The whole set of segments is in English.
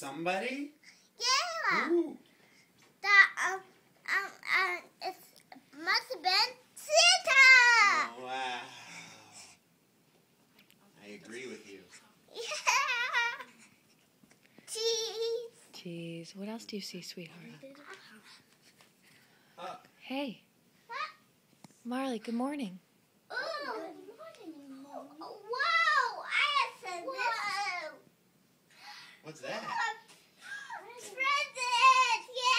somebody? Yeah. Who? It must have been Santa. Oh, wow. I agree with you. Yeah. Cheese. Jeez, what else do you see, sweetheart? Uh, Hey, Marley, good morning. Oh, good morning. Whoa! I have some. Whoa! what's that? Presents! Yay!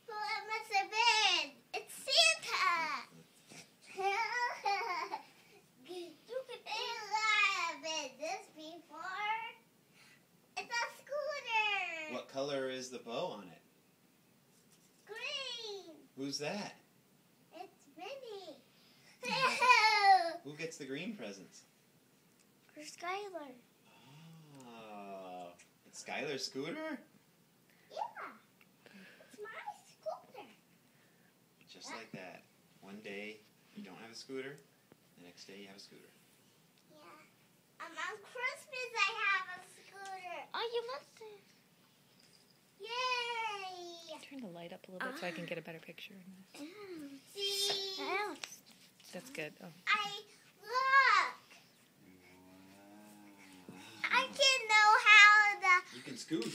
Who it must have been? It's Santa. I've this before. It's a scooter. What color is the bow on it? Green. Who's that? It's Minnie. Who gets the green presents? For Skylar. Oh, it's Skylar's scooter? Yeah. It's my scooter. Just like that. One day you don't have a scooter, the next day you have a scooter. Yeah. On Christmas I have a scooter. Oh, you must have. Yay. Turn the light up a little bit so I can get a better picture. See? That's good. Oh. Look. I can know how the. You can scoot.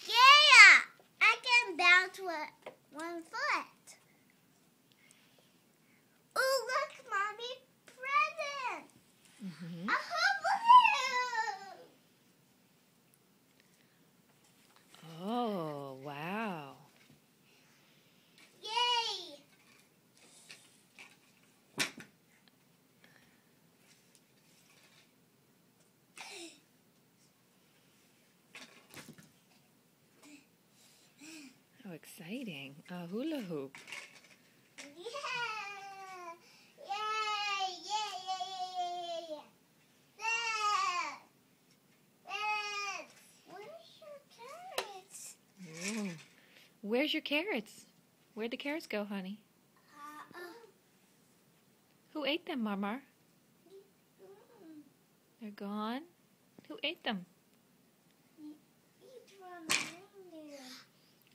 Yeah. I can bounce with one foot. Oh, look, Mommy. Present. Mm-hmm. A balloon. Oh, wow. Yay. How exciting. A hula hoop. Yeah. Yay. Yay. There. Where's your carrots? Ooh. Where's your carrots? Where'd the carrots go, honey? Who ate them, Marmar? They're gone? Who ate them? Each one reindeer.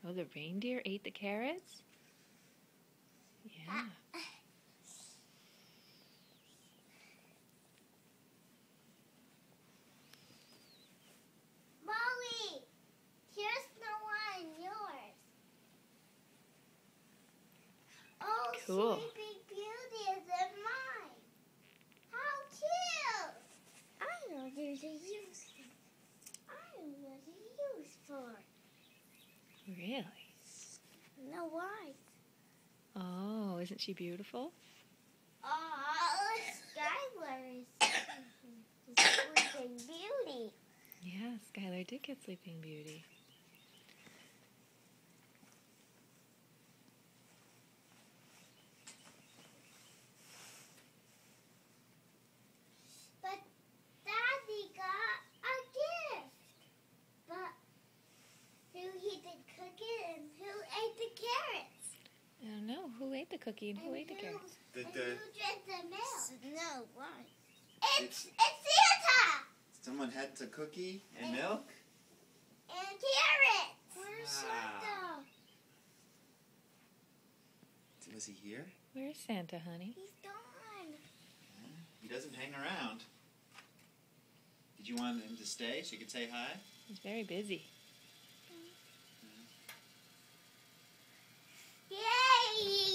Oh, the reindeer ate the carrots? Yeah. Molly, here's the one, yours. Oh, Cool. Sleeping Beauty is in mine. How cute! I know there's a use. I know there's a use for. Really? No, why? Oh, isn't she beautiful? Oh, Skylar is Sleeping Beauty. Yeah, Skylar did get Sleeping Beauty. But Daddy got a gift. But who he did cook it and who ate the carrots? I don't know. Who ate the cookie and who ate the carrots? And who drank the milk? No, why? It's- It's Santa! Someone had the cookie and milk? And carrots! Where's Wow. Santa? Was he here? Where's Santa, honey? He's gone. He doesn't hang around. Did you want him to stay so you could say hi? He's very busy. Yay!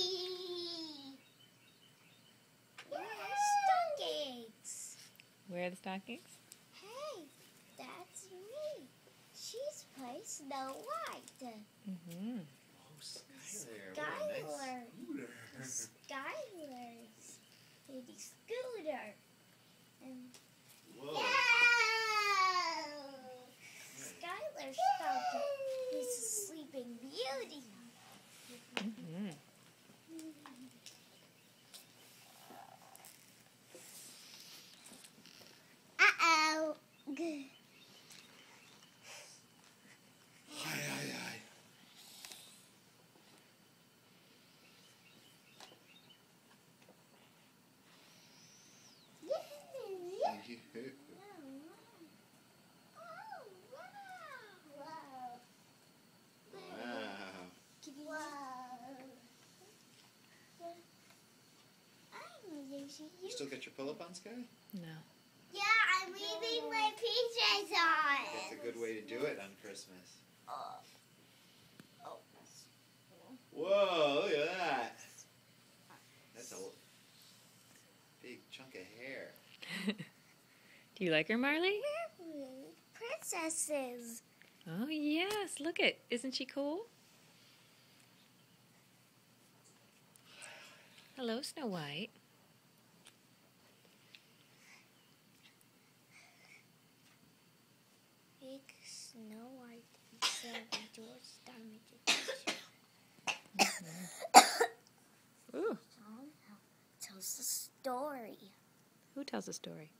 Stockings. Where are the stockings? Hey, that's me. She's by Snow White. Mm-hmm. Oh, Skylar. What a Skylar. nice scooter. Skylar's baby scooter. And Whoa. yeah! Skylar's stocking is a Sleeping Beauty. Mm-hmm. Uh-oh. Hi, hi, hi. Yeah. Thank you. still got your pull-up on, Sky? No. Yeah, I'm leaving my PJs on. That's a good way to do it on Christmas. Whoa, look at that. That's a big chunk of hair. Do you like her, Marley? Princesses. Oh, yes. Look it. Isn't she cool? Hello, Snow White. Big Snow White and Seven George Diamond. Ooh. Tells the story. Who tells the story?